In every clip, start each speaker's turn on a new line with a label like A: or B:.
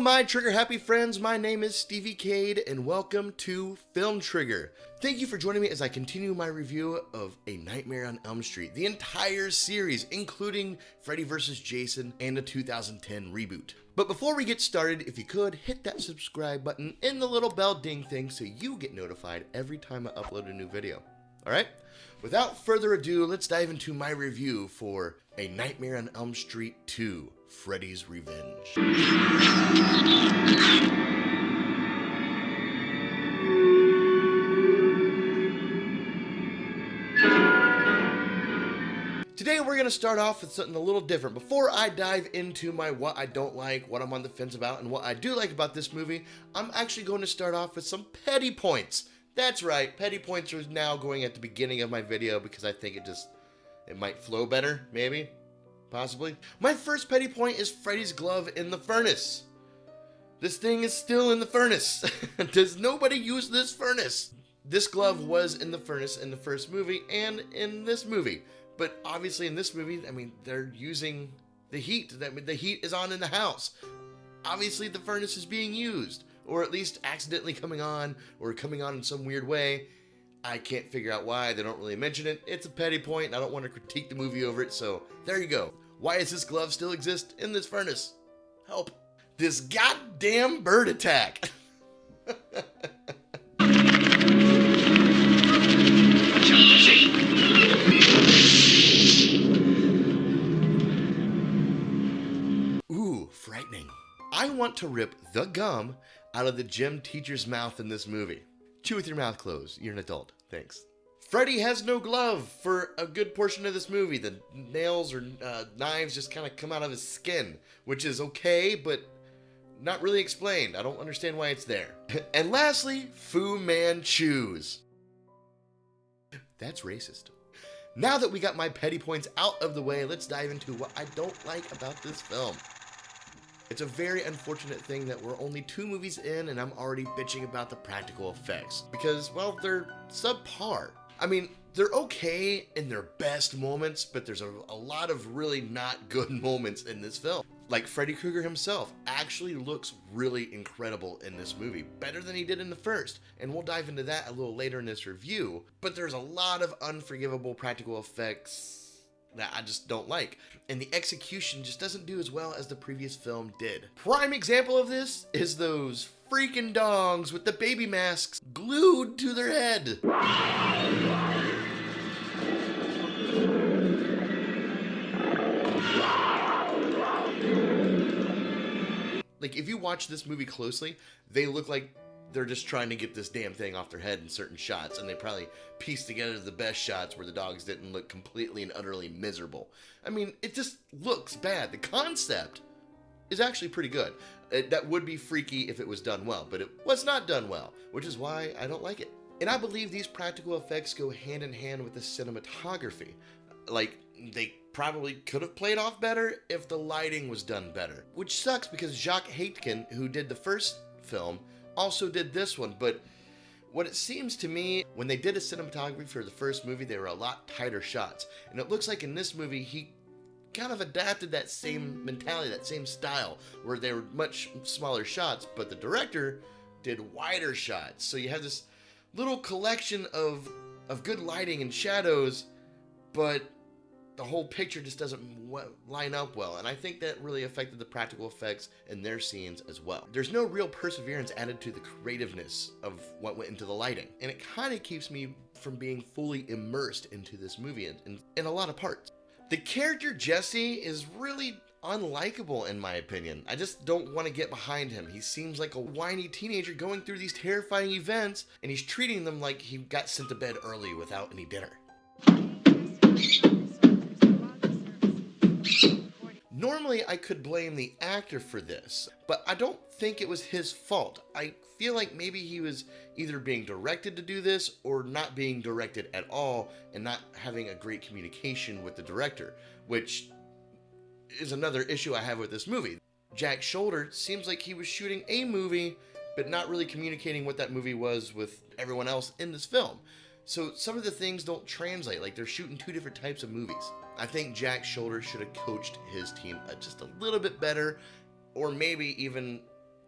A: my trigger happy friends, my name is Stevie Cade and welcome to Film Trigger. Thank you for joining me as I continue my review of A Nightmare on Elm Street, the entire series, including Freddy vs. Jason and the 2010 reboot. But before we get started, if you could, hit that subscribe button and the little bell ding thing so you get notified every time I upload a new video. Alright? Without further ado, let's dive into my review for A Nightmare on Elm Street 2, Freddy's Revenge. Today we're going to start off with something a little different. Before I dive into my what I don't like, what I'm on the fence about, and what I do like about this movie, I'm actually going to start off with some petty points. That's right, petty points are now going at the beginning of my video because I think it might flow better, maybe, possibly. My first petty point is Freddy's glove in the furnace. This thing is still in the furnace. Does nobody use this furnace? This glove was in the furnace in the first movie and in this movie. But obviously in this movie, I mean, they're using the heat. The heat is on in the house. Obviously the furnace is being used. Or at least accidentally coming on, or coming on in some weird way. I can't figure out why, they don't really mention it. It's a petty point, and I don't want to critique the movie over it, so there you go. Why does this glove still exist in this furnace? Help. This goddamn bird attack. Ooh, frightening. I want to rip the gum out of the gym teacher's mouth in this movie. Chew with your mouth closed. You're an adult. Thanks. Freddy has no glove for a good portion of this movie. The nails or knives just kind of come out of his skin, which is okay, but not really explained. I don't understand why it's there. And lastly, Fu Manchus. That's racist. Now that we got my petty points out of the way, let's dive into what I don't like about this film. It's a very unfortunate thing that we're only 2 movies in and I'm already bitching about the practical effects. Because, well, they're subpar. I mean, they're okay in their best moments, but there's a lot of really not good moments in this film. Like Freddy Krueger himself actually looks really incredible in this movie. Better than he did in the first. And we'll dive into that a little later in this review. But there's a lot of unforgivable practical effects that I just don't like. And the execution just doesn't do as well as the previous film did. Prime example of this is those freaking dogs with the baby masks glued to their head. Like, if you watch this movie closely, they look like they're just trying to get this damn thing off their head in certain shots, and they probably pieced together the best shots where the dogs didn't look completely and utterly miserable. I mean, it just looks bad. The concept is actually pretty good. That would be freaky if it was done well, but it was not done well, which is why I don't like it. And I believe these practical effects go hand in hand with the cinematography. Like, they probably could have played off better if the lighting was done better. Which sucks because Chaskin, who did the first film, also did this one, but what it seems to me, when they did a cinematography for the first movie, they were a lot tighter shots. And it looks like in this movie, he kind of adapted that same mentality, that same style, where they were much smaller shots, but the director did wider shots. So you have this little collection of good lighting and shadows, but the whole picture just doesn't line up well, and I think that really affected the practical effects in their scenes as well. There's no real perseverance added to the creativeness of what went into the lighting, and it kind of keeps me from being fully immersed into this movie in a lot of parts. The character Jesse is really unlikable in my opinion. I just don't want to get behind him. He seems like a whiny teenager going through these terrifying events, and he's treating them like he got sent to bed early without any dinner. Normally, I could blame the actor for this, but I don't think it was his fault. I feel like maybe he was either being directed to do this or not being directed at all and not having a great communication with the director, which is another issue I have with this movie. Jack Sholder seems like he was shooting a movie, but not really communicating what that movie was with everyone else in this film. So some of the things don't translate, like they're shooting 2 different types of movies. I think Jack Sholder should have coached his team just a little bit better, or maybe even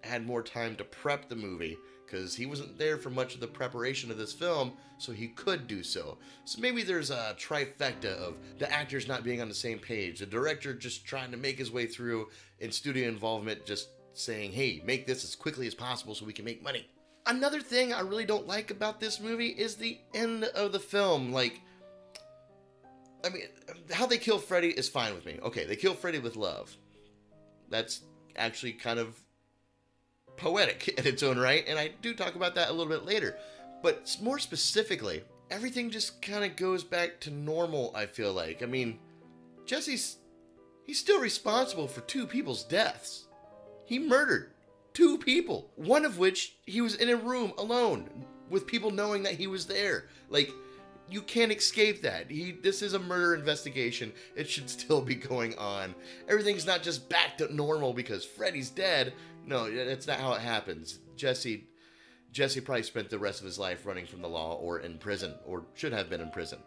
A: had more time to prep the movie, because he wasn't there for much of the preparation of this film, so he could do so. So maybe there's a trifecta of the actors not being on the same page, the director just trying to make his way through, and studio involvement just saying, hey, make this as quickly as possible so we can make money. Another thing I really don't like about this movie is the end of the film. Like, I mean, how they kill Freddy is fine with me. Okay, they kill Freddy with love. That's actually kind of poetic in its own right, and I do talk about that a little bit later. But more specifically, everything just kind of goes back to normal, I feel like. I mean, he's still responsible for 2 people's deaths. He murdered 2 people, one of which he was in a room alone with people knowing that he was there. Like, you can't escape that. This is a murder investigation. It should still be going on. Everything's not just back to normal because Freddy's dead. No, that's not how it happens. Jesse probably spent the rest of his life running from the law or in prison, or should have been in prison.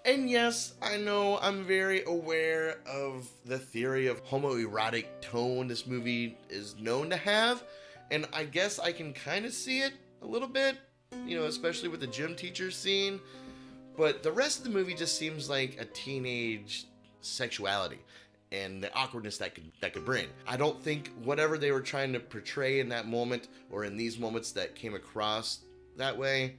A: And yes, I know I'm very aware of the theory of homoerotic tone this movie is known to have, and I guess I can kind of see it a little bit, you know, especially with the gym teacher scene. But the rest of the movie just seems like a teenage sexuality and the awkwardness that could bring. I don't think whatever they were trying to portray in that moment or in these moments that came across that way,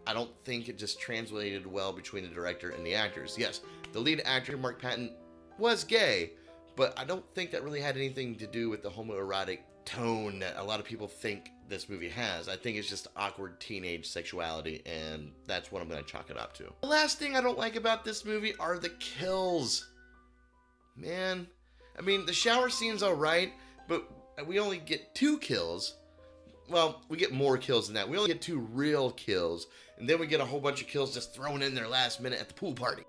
A: I don't think it just translated well between the director and the actors. Yes, the lead actor, Mark Patton, was gay, but I don't think that really had anything to do with the homoerotic tone that a lot of people think this movie has. I think it's just awkward teenage sexuality, and that's what I'm going to chalk it up to. The last thing I don't like about this movie are the kills. Man, I mean, the shower scene's alright, but we only get 2 kills. Well, we get more kills than that. We only get 2 real kills, and then we get a whole bunch of kills just thrown in there last minute at the pool party.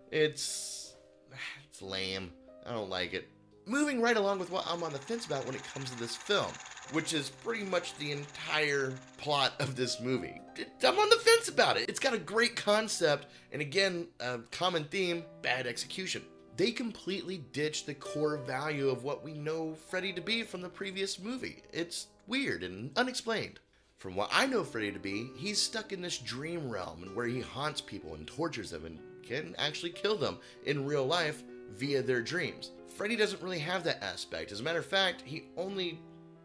A: It's lame. I don't like it. Moving right along with what I'm on the fence about when it comes to this film, which is pretty much the entire plot of this movie. I'm on the fence about it. It's got a great concept, and again, a common theme, bad execution. They completely ditched the core value of what we know Freddy to be from the previous movie. It's weird and unexplained. From what I know Freddy to be, he's stuck in this dream realm and where he haunts people and tortures them and can actually kill them in real life via their dreams. Freddy doesn't really have that aspect. As a matter of fact, he only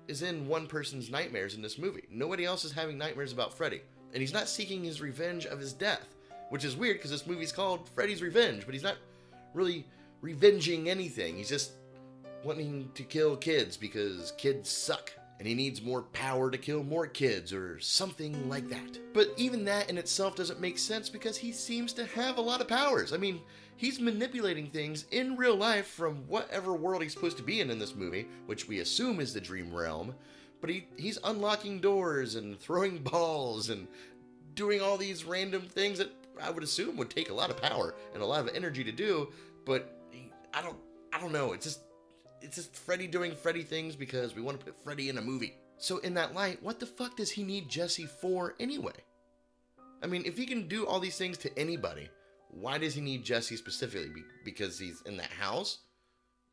A: is in one person's nightmares in this movie. Nobody else is having nightmares about Freddy. And he's not seeking his revenge of his death, which is weird because this movie's called Freddy's Revenge, but he's not really revenging anything. He's just wanting to kill kids because kids suck. And he needs more power to kill more kids or something like that. But even that in itself doesn't make sense because he seems to have a lot of powers. I mean, he's manipulating things in real life from whatever world he's supposed to be in this movie, which we assume is the dream realm. But he's unlocking doors and throwing balls and doing all these random things that I would assume would take a lot of power and a lot of energy to do. But I don't know. It's just Freddy doing Freddy things because we want to put Freddy in a movie. So in that light, what the fuck does he need Jesse for anyway? I mean, if he can do all these things to anybody, why does he need Jesse specifically? Because he's in that house?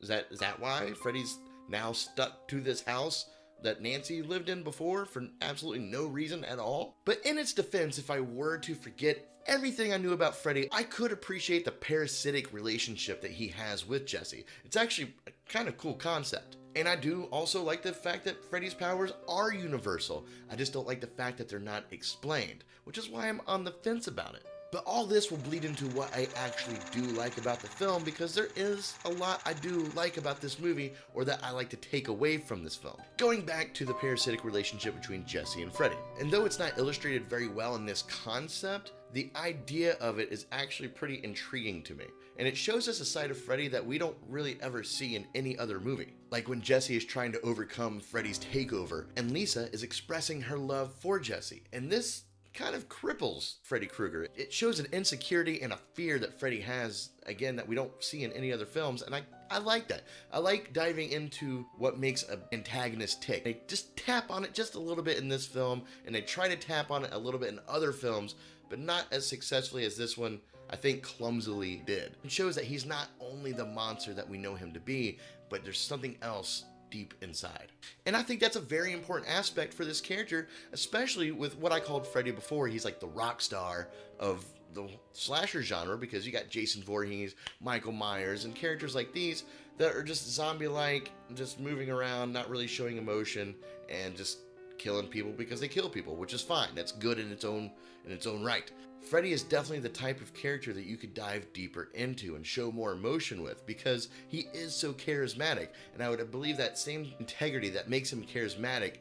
A: Is that why Freddy's now stuck to this house that Nancy lived in before for absolutely no reason at all? But in its defense, if I were to forget everything I knew about Freddy, I could appreciate the parasitic relationship that he has with Jesse. It's actually a kind of cool concept. And I do also like the fact that Freddy's powers are universal. I just don't like the fact that they're not explained, which is why I'm on the fence about it. But all this will bleed into what I actually do like about the film, because there is a lot I do like about this movie, or that I like to take away from this film. Going back to the parasitic relationship between Jesse and Freddy. And though it's not illustrated very well in this concept, the idea of it is actually pretty intriguing to me. And it shows us a side of Freddy that we don't really ever see in any other movie. Like when Jesse is trying to overcome Freddy's takeover, and Lisa is expressing her love for Jesse. And this kind of cripples Freddy Krueger. It shows an insecurity and a fear that Freddy has, again, that we don't see in any other films, and I like that. I like diving into what makes an antagonist tick. They just tap on it just a little bit in this film, and they try to tap on it a little bit in other films, but not as successfully as this one, I think, clumsily did. It shows that he's not only the monster that we know him to be, but there's something else deep inside. And I think that's a very important aspect for this character, especially with what I called Freddy before. He's like the rock star of the slasher genre, because you got Jason Voorhees, Michael Myers, and characters like these that are just zombie-like, just moving around, not really showing emotion, and just killing people because they kill people, which is fine. That's good in its own right. Freddy is definitely the type of character that you could dive deeper into and show more emotion with, because he is so charismatic, and I would believe that same integrity that makes him charismatic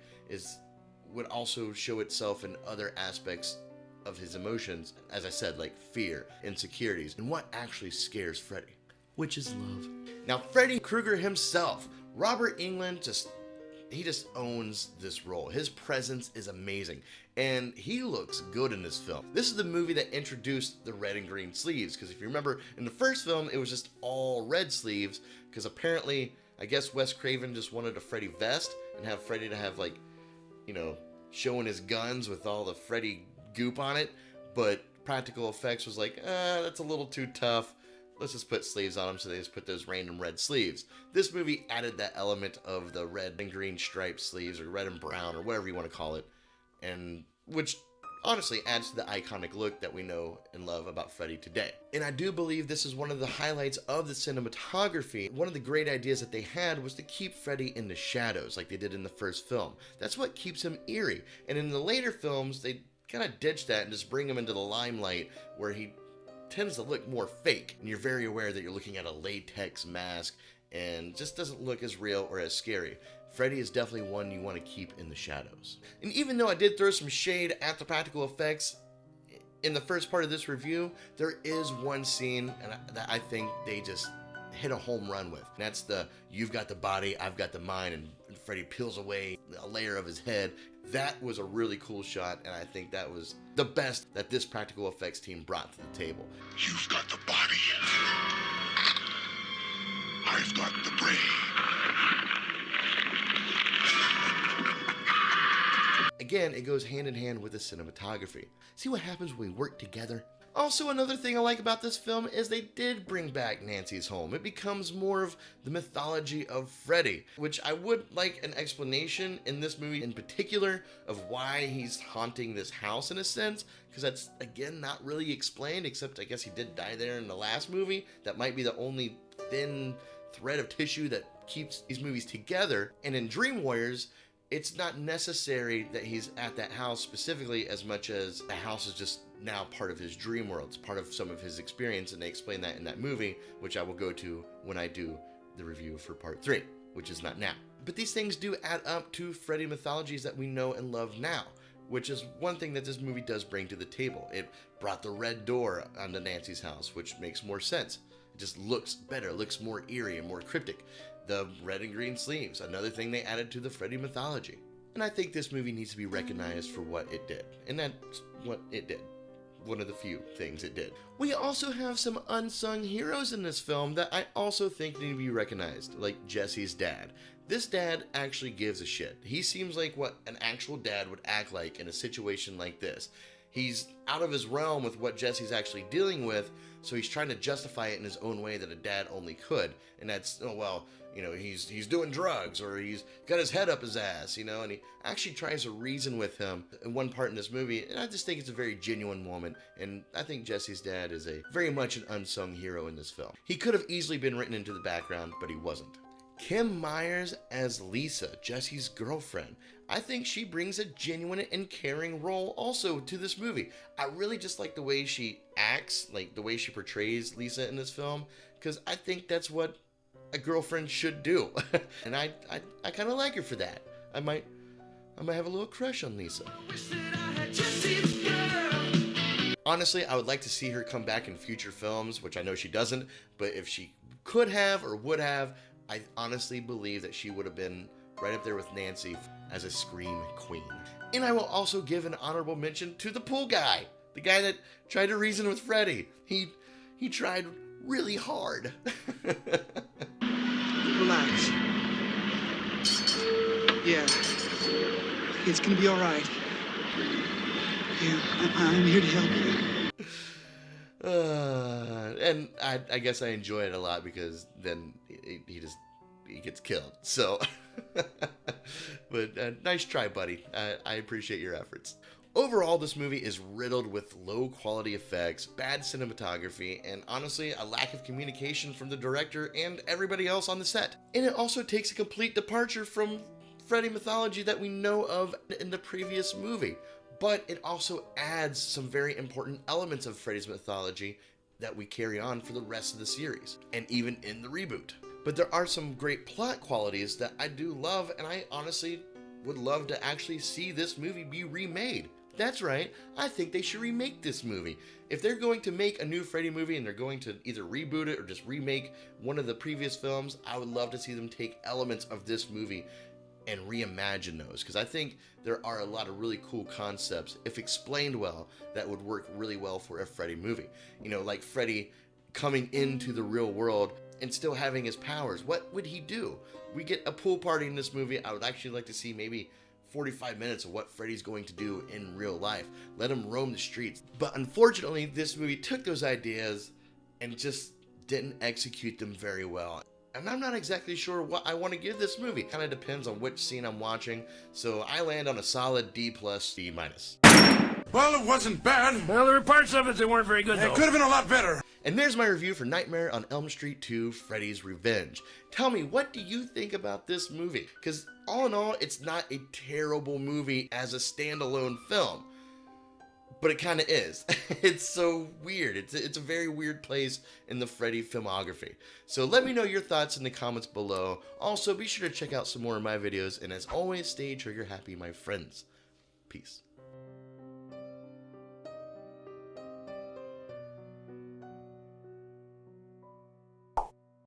A: would also show itself in other aspects of his emotions, as I said, like fear, insecurities, and what actually scares Freddy, which is love. Now, Freddy Krueger himself, Robert Englund, he just owns this role. His presence is amazing, and he looks good in this film. This is the movie that introduced the red and green sleeves, because if you remember, in the first film, it was just all red sleeves, because apparently, I guess Wes Craven just wanted a Freddy vest, and have Freddy to have, like, you know, showing his guns with all the Freddy goop on it, but practical effects was like, that's a little too tough. Let's just put sleeves on them, so they just put those random red sleeves. This movie added that element of the red and green striped sleeves, or red and brown, or whatever you want to call it, and which honestly adds to the iconic look that we know and love about Freddy today. And I do believe this is one of the highlights of the cinematography. One of the great ideas that they had was to keep Freddy in the shadows, like they did in the first film. That's what keeps him eerie. And in the later films, they kind of ditch that and just bring him into the limelight, where he tends to look more fake, and you're very aware that you're looking at a latex mask and just doesn't look as real or as scary. Freddy is definitely one you want to keep in the shadows. And even though I did throw some shade at the practical effects in the first part of this review, there is one scene that I think they just hit a home run with. And that's the "you've got the body, I've got the mind," and Freddy peels away a layer of his head. That was a really cool shot, and I think that was the best that this practical effects team brought to the table.
B: You've got the body. I've got the brain.
A: Again, it goes hand in hand with the cinematography. See what happens when we work together? Also, another thing I like about this film is they did bring back Nancy's home. It becomes more of the mythology of Freddy, which I would like an explanation in this movie in particular of why he's haunting this house in a sense, because that's, again, not really explained, except I guess he did die there in the last movie. That might be the only thin thread of tissue that keeps these movies together. And in Dream Warriors, it's not necessary that he's at that house specifically as much as the house is just now part of his dream world. It's part of some of his experience, and they explain that in that movie, which I will go to when I do the review for part 3, which is not now. But these things do add up to Freddy mythologies that we know and love now, which is one thing that this movie does bring to the table. It brought the red door onto Nancy's house, which makes more sense. It just looks better, looks more eerie and more cryptic. The red and green sleeves, another thing they added to the Freddy mythology. And I think this movie needs to be recognized for what it did. And that's what it did. One of the few things it did. We also have some unsung heroes in this film that I also think need to be recognized, like Jesse's dad. This dad actually gives a shit. He seems like what an actual dad would act like in a situation like this. He's out of his realm with what Jesse's actually dealing with, so he's trying to justify it in his own way that a dad only could. And that's, oh, well, you know, he's doing drugs, or he's got his head up his ass, you know, and he actually tries to reason with him in one part in this movie, and I just think it's a very genuine moment, and I think Jesse's dad is very much an unsung hero in this film. He could have easily been written into the background, but he wasn't. Kim Myers as Lisa, Jesse's girlfriend. I think she brings a genuine and caring role also to this movie. I really just like the way she acts, like the way she portrays Lisa in this film, because I think that's what a girlfriend should do. And I kind of like her for that. I might have a little crush on Lisa. Honestly, I would like to see her come back in future films, which I know she doesn't, but if she could have or would have, I honestly believe that she would have been right up there with Nancy as a scream queen. And I will also give an honorable mention to the pool guy, the guy that tried to reason with Freddy. He tried really hard.
C: Relax. Yeah, it's gonna be all right. Yeah, I'm here to help you.
A: And I guess I enjoy it a lot because then he gets killed. So, but nice try, buddy. I appreciate your efforts. Overall, this movie is riddled with low quality effects, bad cinematography, and honestly, a lack of communication from the director and everybody else on the set. And it also takes a complete departure from Freddy mythology that we know of in the previous movie. But it also adds some very important elements of Freddy's mythology that we carry on for the rest of the series, and even in the reboot. But there are some great plot qualities that I do love, and I honestly would love to actually see this movie be remade. That's right, I think they should remake this movie. If they're going to make a new Freddy movie and they're going to either reboot it or just remake one of the previous films, I would love to see them take elements of this movie and reimagine those, because I think there are a lot of really cool concepts, if explained well, that would work really well for a Freddy movie. You know, like Freddy coming into the real world and still having his powers. What would he do? We get a pool party in this movie. I would actually like to see maybe 45 minutes of what Freddy's going to do in real life. Let him roam the streets. But unfortunately, this movie took those ideas and just didn't execute them very well. And I'm not exactly sure what I want to give this movie. Kind of depends on which scene I'm watching. So I land on a solid D+, D-.
B: Well, it wasn't bad.
D: Well, there were parts of it that weren't very good, though.
B: It could have been a lot better.
A: And there's my review for Nightmare on Elm Street 2: Freddy's Revenge. Tell me, what do you think about this movie? Because all in all, it's not a terrible movie as a standalone film. But it kind of is. It's so weird. It's a very weird place in the Freddy filmography. So let me know your thoughts in the comments below. Also, be sure to check out some more of my videos. And as always, stay trigger happy, my friends. Peace.